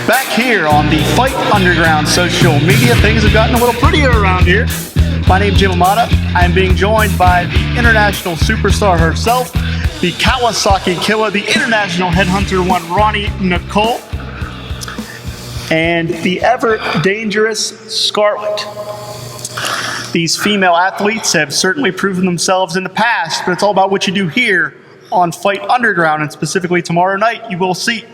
Back here on the Fight Underground social media, things have gotten a little prettier around here. My name's Jim Amata. I am being joined by the international superstar herself, the Kawasaki Killer, the international headhunter one, Nicole, and the ever dangerous Scarlett. These female athletes have certainly proven themselves in the past, but it's all about what you do here on Fight Underground, and specifically tomorrow night you will see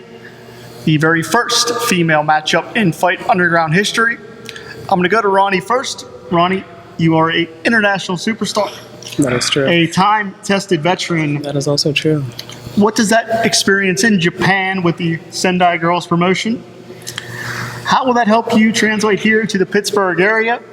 the very first female matchup in Fight Underground history. I'm going to go to Roni first. Roni, you are an international superstar. That is true. A time-tested veteran. That is also true. What does that experience in Japan with the Sendai Girls promotion? How will that help you translate here to the Pittsburgh area?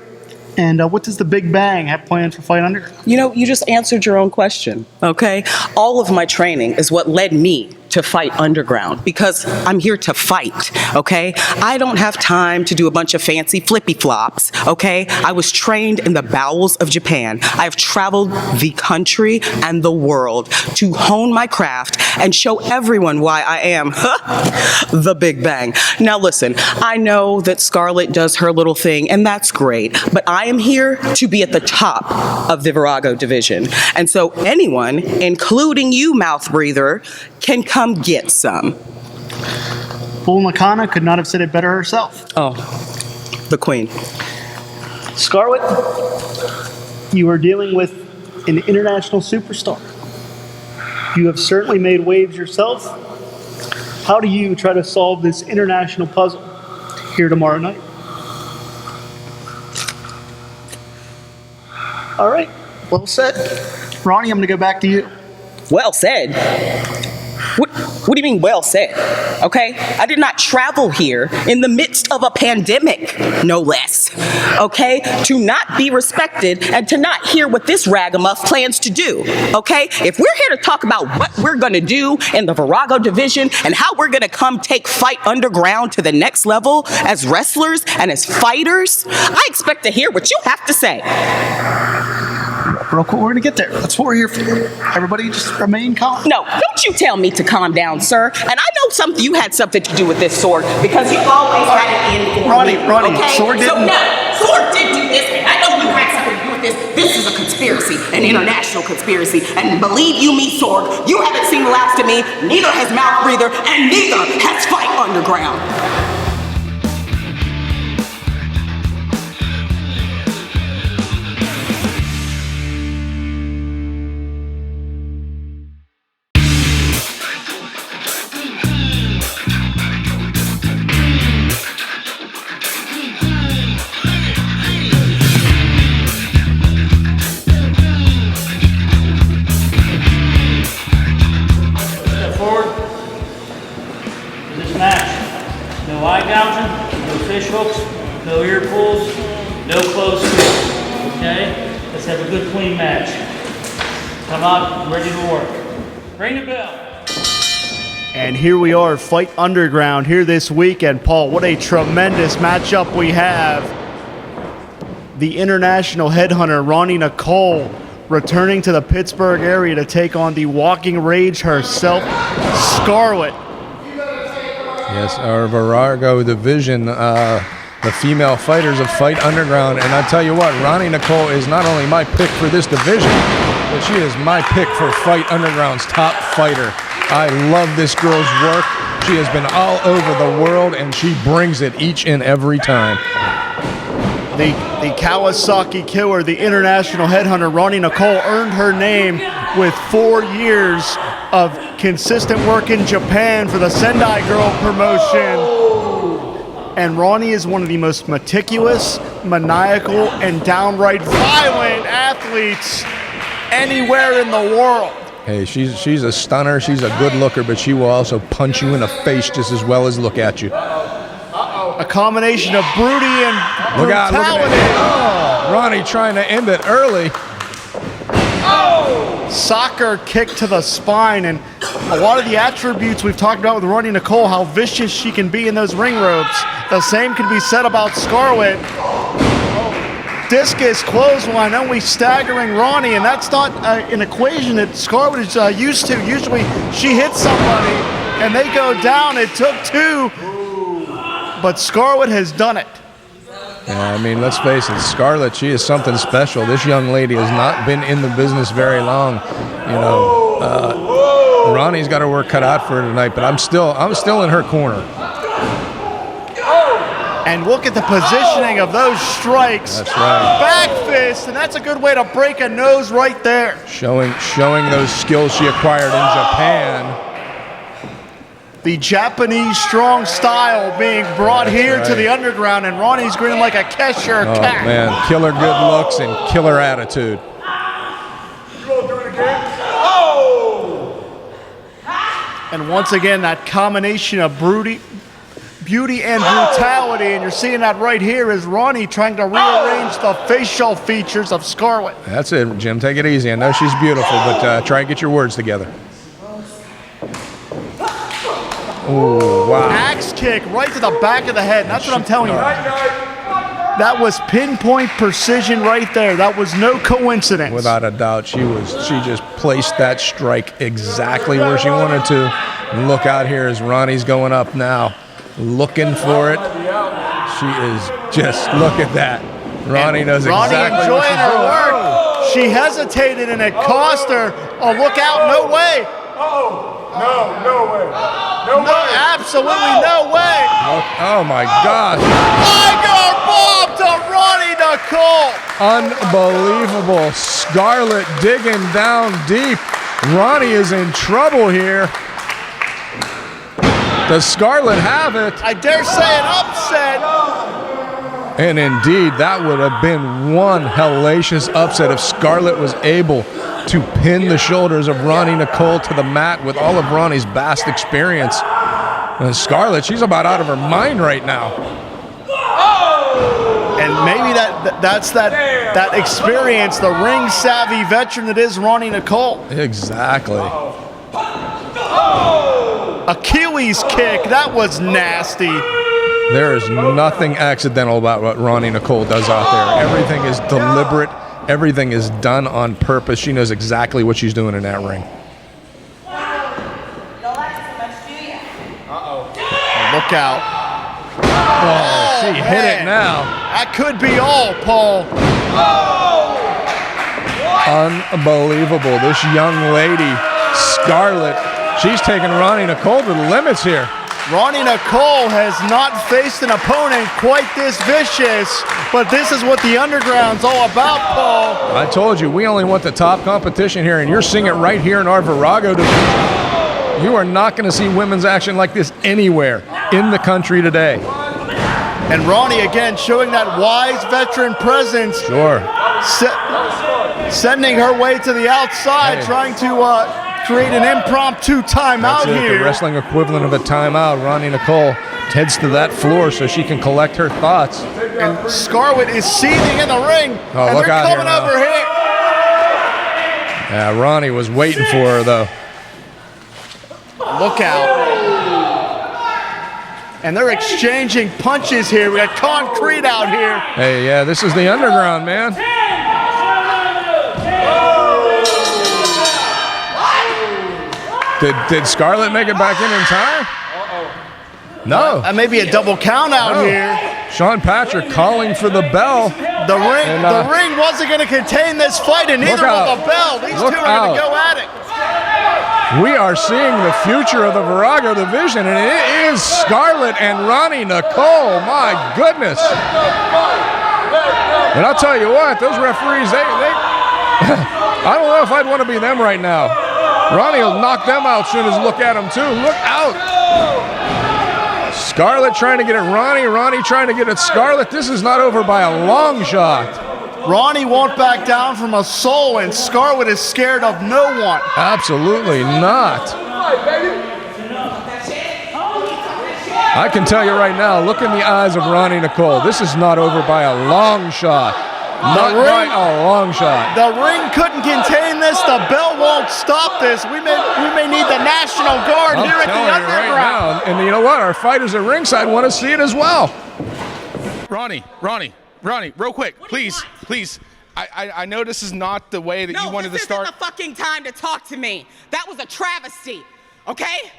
And what does the Big Bang have planned for Fight Underground? You know, you just answered your own question, okay? All of my training is what led me to Fight Underground, because I'm here to fight, okay? I don't have time to do a bunch of fancy flippy flops, okay? I was trained in the bowels of Japan. I've traveled the country and the world to hone my craft and show everyone why I am the Big Bang. Now listen, I know that Scarlett does her little thing, and that's great, but I am here to be at the top of the Virago division. And so anyone, including you, mouth breather, can come get some. Bull Nakana could not have said it better herself. Oh, the queen. Scarlett, you are dealing with an international superstar. You have certainly made waves yourself. How do you try to solve this international puzzle here tomorrow night? All right, well said. Roni, I'm going to go back to you. Well said. What do you mean, well said? Okay? I did not travel here in the midst of a pandemic, no less. Okay? To not be respected and to not hear what this ragamuff plans to do. Okay? If we're here to talk about what we're going to do in the Virago division and how we're going to come take Fight Underground to the next level as wrestlers and as fighters, I expect to hear what you have to say. Real quick, we're going to get there. That's what we're here for. Everybody just remain calm. No, don't you tell me to calm down, sir. And I know you had something to do with this sword, because you always had it in for me. Roni, okay? sword didn't... So no, sword did do this, and I know you had something to do with this. This is a conspiracy, an international conspiracy. And believe you me, sword, you haven't seen the last of me, neither has Mouth Breather, and neither has Fight Underground. No eye gouging, no fish hooks, no ear pulls, no close fist. Okay? Let's have a good clean match. Come out, ready to work. Ring the bell. And here we are, Fight Underground here this weekend. Paul, what a tremendous matchup we have. The international headhunter, Nicole, returning to the Pittsburgh area to take on the walking rage herself, Scarlett. Yes, our Virago division, the female fighters of Fight Underground. And I tell you what, Nicole is not only my pick for this division, but she is my pick for Fight Underground's top fighter. I love this girl's work. She has been all over the world, and she brings it each and every time. The Kawasaki Killer, the international headhunter, Nicole, earned her name with 4 years of consistent work in Japan for the Sendai Girl promotion. And Roni is one of the most meticulous, maniacal, and downright violent athletes anywhere in the world. Hey, she's a stunner. She's a good looker, but she will also punch you in the face just as well as look at you. A combination of brutality and brutality. Look out, Roni trying to end it early. Soccer kick to the spine, and a lot of the attributes we've talked about with Nicole, how vicious she can be in those ring ropes. The same can be said about Scarlett. Discus clothesline, only staggering Roni, and that's not an equation that Scarlett is used to. Usually she hits somebody and they go down. It took two. but Scarlett has done it. Yeah, I mean, let's face it, Scarlett, she is something special. This young lady has not been in the business very long. You know, Ronnie's got her work cut out for her tonight, but I'm still in her corner. And look at the positioning of those strikes. That's right. Back fist, and that's a good way to break a nose right there. Showing those skills she acquired in Japan. The Japanese strong style being brought here to the underground, and Roni's grinning like a Cheshire cat. Oh, man, killer good looks and killer attitude. And once again, that combination of beauty and brutality, and you're seeing that right here is Roni trying to rearrange the facial features of Scarlett. That's it, Jim. Take it easy. I know she's beautiful, but try and get your words together. Oh, wow. Axe kick right to the back of the head. That's what I'm telling you. That was pinpoint precision right there. That was no coincidence. Without a doubt, she just placed that strike exactly where she wanted to. And look out here as Ronnie's going up now, looking for it. She is just, look at that. Ronnie knows exactly enjoying what she's her doing. work. She hesitated and it cost her a look out. No way. No way. No way. Absolutely no way. Oh my gosh. Tiger bomb to Roni Nicole. Unbelievable. Scarlett digging down deep. Roni is in trouble here. Does Scarlett have it? I dare say an upset. And indeed, that would have been one hellacious upset if Scarlett was able to pin the shoulders of Roni Nicole to the mat with all of Ronnie's vast experience. And Scarlett, she's about out of her mind right now. And maybe that's that experience, the ring savvy veteran that is Roni Nicole. Exactly. Achilles kick, that was nasty. There is nothing accidental about what Roni Nicole does out there. Everything is deliberate. Everything is done on purpose. She knows exactly what she's doing in that ring. Look out. Oh, she hit it now. That could be all, Paul. Unbelievable. This young lady, Scarlett, she's taking Roni Nicole to the limits here. Roni Nicole has not faced an opponent quite this vicious, but this is what the Underground's all about, Paul. I told you, we only want the top competition here, and you're seeing it right here in our Virago division. You are not going to see women's action like this anywhere in the country today. And Roni, again, showing that wise veteran presence. Sure. Sending her way to the outside, trying to create an impromptu timeout here. The wrestling equivalent of a timeout. Roni Nicole heads to that floor so she can collect her thoughts. And Scarlett is seething in the ring. Oh, and look they're out coming here over here. Yeah, Roni was waiting for her, though. Look out. And they're exchanging punches here. We got concrete out here. Hey, yeah, this is the Underground, man. Did Scarlett make it back in time? No. That may be a double count out here. Sean Patrick calling for the bell. The ring wasn't going to contain this fight, and neither will the bell. These two are going to go at it. We are seeing the future of the Virago division, and it is Scarlett and Roni Nicole. My goodness. And I'll tell you what, those referees, they I don't know if I'd want to be them right now. Roni will knock them out as soon as look at them, too. Look out. Scarlett trying to get at Roni. Roni trying to get at Scarlett. This is not over by a long shot. Roni won't back down from a soul, and Scarlett is scared of no one. Absolutely not. I can tell you right now, look in the eyes of Roni Nicole. This is not over by a long shot. Not by a long shot. The ring couldn't contain this. The bell won't stop this. We may need the National Guard here at the Underground. Right now, and you know what? Our fighters at ringside want to see it as well. Roni, real quick, please. I know this is not the way that you wanted to start. No, this isn't the fucking time to talk to me. That was a travesty, okay?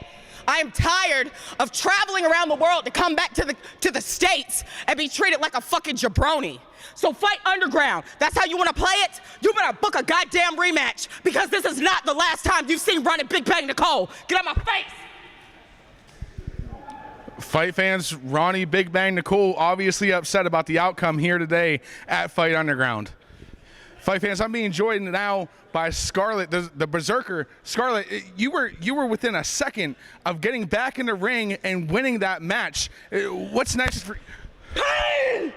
I am tired of traveling around the world to come back to the States and be treated like a fucking jabroni. So fight underground. That's how you want to play it? You better book a goddamn rematch, because this is not the last time you've seen Roni Big Bang Nicole. Get out my face! Fight fans, Roni Big Bang Nicole obviously upset about the outcome here today at Fight Underground. Fight fans, I'm being joined now by Scarlett, the Berserker. Scarlett, you were within a second of getting back in the ring and winning that match. What's next for? Pain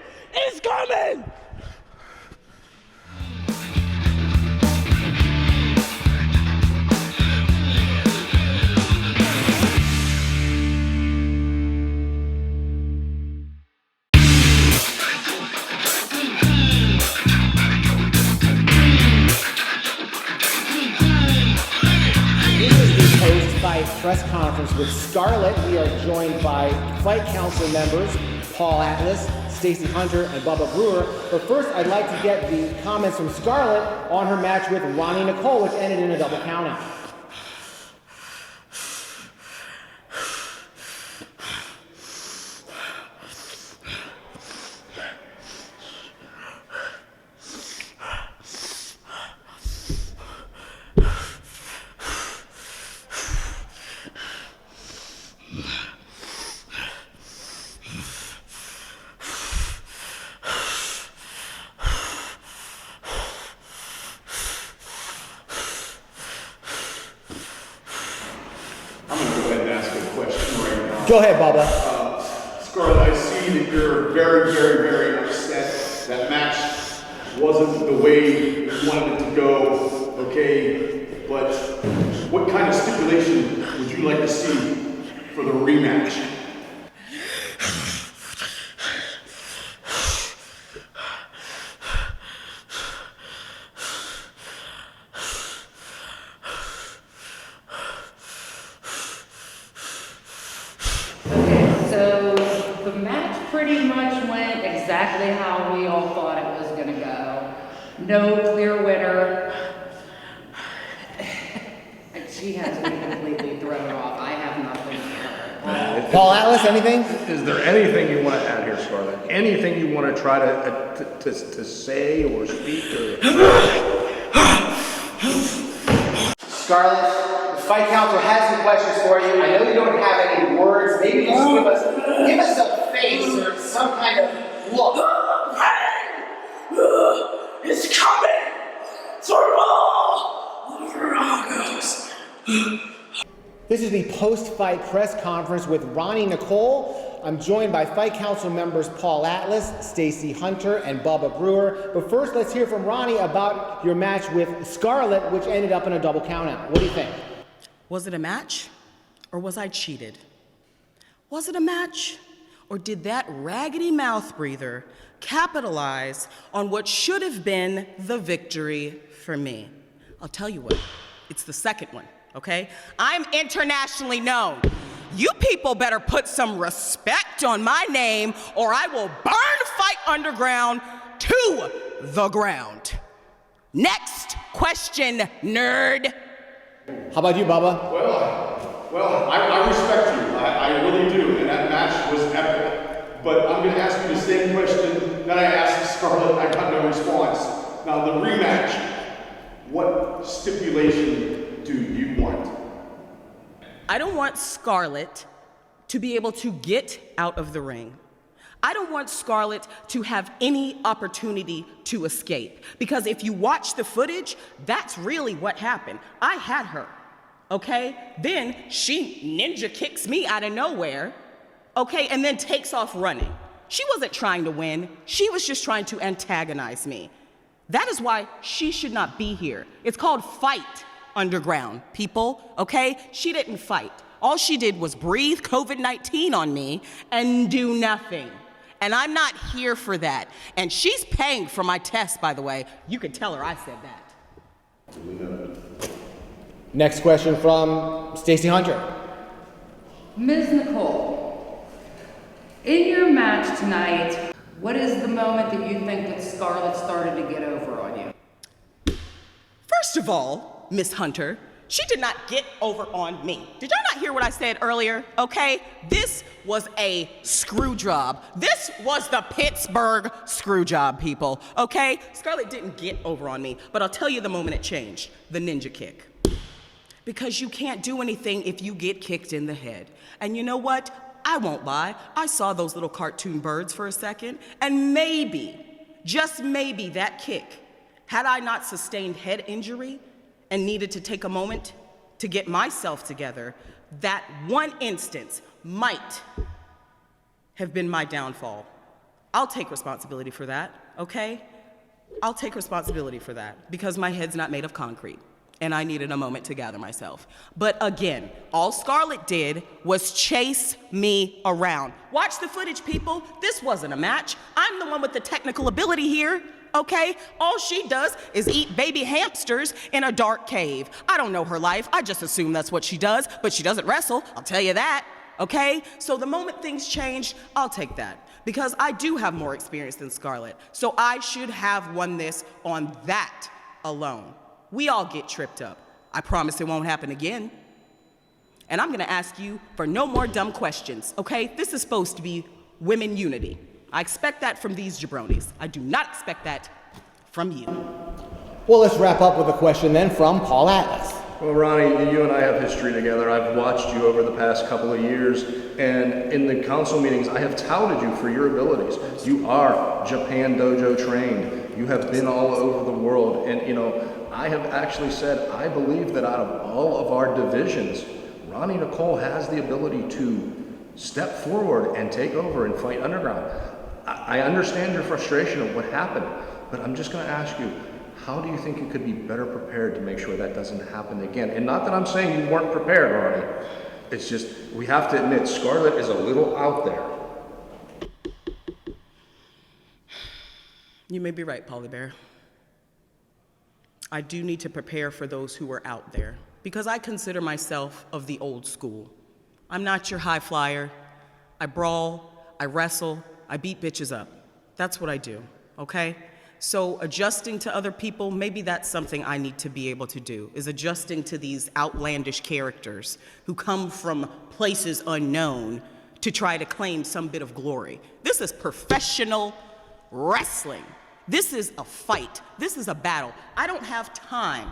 is coming! Post-fight press conference with Scarlett. We are joined by Fight Council members Paul Atlas, Stacey Hunter, and Bubba Brewer. But first, I'd like to get the comments from Scarlett on her match with Roni Nicole, which ended in a double countout. Go ahead, Bubba. Scarlett, I see that you're very, very, very upset. That match wasn't the way you wanted it to go, okay? But what kind of stipulation would you like to see for the rematch? So the match pretty much went exactly how we all thought it was going to go. No clear winner. She has me completely thrown off. I have nothing. Paul Atlas, anything? Is there anything you want to add here, Scarlett? Anything you want to try to say or speak? Scarlett, the Fight Council has some questions for you. I know you don't have any words. Maybe just give us a face or some kind of look. It's coming for all the Viragos. This is the post-fight press conference with Roni Nicole. I'm joined by Fight Council members Paul Atlas, Stacey Hunter, and Bubba Brewer. But first, let's hear from Roni about your match with Scarlett, which ended up in a double countout. What do you think? Was it a match, or was I cheated? Was it a match, or did that raggedy mouth breather capitalize on what should have been the victory for me? I'll tell you what, it's the second one, okay? I'm internationally known. You people better put some respect on my name, or I will burn Fight Underground to the ground. Next question, nerd. How about you, Bubba? Well, I respect you. I really do. And that match was epic. But I'm going to ask you the same question that I asked Scarlett. I got no response. Now, the rematch, what stipulation do you want? I don't want Scarlett to be able to get out of the ring. I don't want Scarlett to have any opportunity to escape. Because if you watch the footage, that's really what happened. I had her, okay? Then she ninja kicks me out of nowhere, okay? And then takes off running. She wasn't trying to win. She was just trying to antagonize me. That is why she should not be here. It's called Fight Underground, people, okay? She didn't fight. All she did was breathe COVID-19 on me and do nothing. And I'm not here for that. And she's paying for my test, by the way. You can tell her I said that. Next question from Stacey Hunter. Ms. Nicole, in your match tonight, what is the moment that you think that Scarlett started to get over on you? First of all, Miss Hunter, She did not get over on me. Did y'all not hear what I said earlier? Okay? This was a screw job. This was the Pittsburgh screw job, people. Okay? Scarlett didn't get over on me, but I'll tell you the moment it changed. The ninja kick. Because you can't do anything if you get kicked in the head. And you know what? I won't lie. I saw those little cartoon birds for a second, and maybe, just maybe that kick, had I not sustained head injury and needed to take a moment to get myself together, that one instance might have been my downfall. I'll take responsibility for that, okay? I'll take responsibility for that because my head's not made of concrete and I needed a moment to gather myself. But again, all Scarlett did was chase me around. Watch the footage, people. This wasn't a match. I'm the one with the technical ability here, okay? All she does is eat baby hamsters in a dark cave. I don't know her life. I just assume that's what she does, but she doesn't wrestle, I'll tell you that, okay? So the moment things changed, I'll take that because I do have more experience than Scarlett. So I should have won this on that alone. We all get tripped up. I promise it won't happen again. And I'm gonna ask you for no more dumb questions, okay? This is supposed to be women unity. I expect that from these jabronis. I do not expect that from you. Well, let's wrap up with a question then from Paul Atlas. Well, Ronnie, you and I have history together. I've watched you over the past couple of years, and in the council meetings, I have touted you for your abilities. You are Japan dojo trained. You have been all over the world, and you know, I have actually said I believe that out of all of our divisions, Roni Nicole has the ability to step forward and take over and fight underground. I understand your frustration of what happened, but I'm just going to ask you, how do you think you could be better prepared to make sure that doesn't happen again? And not that I'm saying you weren't prepared, Roni. It's just, we have to admit, Scarlett is a little out there. You may be right, Paulie Bear. I do need to prepare for those who are out there because I consider myself of the old school. I'm not your high flyer. I brawl, I wrestle, I beat bitches up. That's what I do, okay? So adjusting to other people, maybe that's something I need to be able to do, is adjusting to these outlandish characters who come from places unknown to try to claim some bit of glory. This is professional wrestling. This is a fight. This is a battle. I don't have time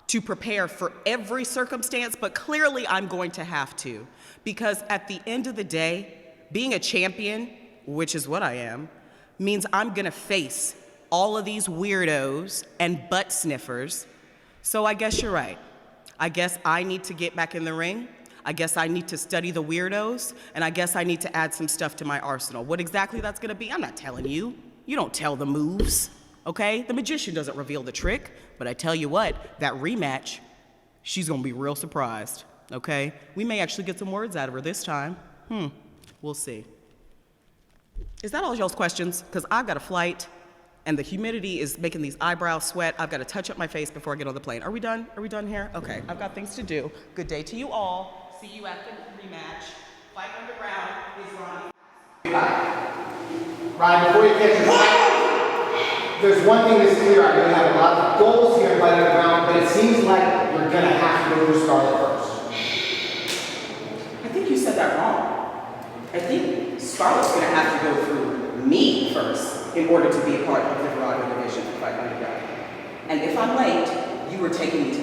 to prepare for every circumstance, but clearly I'm going to have to, because at the end of the day, being a champion, which is what I am, means I'm gonna face all of these weirdos and butt sniffers. So I guess you're right. I guess I need to get back in the ring. I guess I need to study the weirdos, and I guess I need to add some stuff to my arsenal. What exactly that's gonna be, I'm not telling you. You don't tell the moves, okay? The magician doesn't reveal the trick, but I tell you what, that rematch, she's gonna be real surprised, okay? We may actually get some words out of her this time. We'll see. Is that all y'all's questions? Because I've got a flight, and the humidity is making these eyebrows sweat. I've got to touch up my face before I get on the plane. Are we done? Are we done here? Okay, I've got things to do. Good day to you all. See you at the rematch. Fight Underground is Roni. Ryan, before you catch your flight, there's one thing that's clear. I know you have a lot of goals here in Fight Underground, but it seems like you're going to have to go through Scarlett first. I think you said that wrong. I think Scarlett's going to have to go through me first in order to be a part of the Virago division for Fight Underground. And if I'm late, you were taking me to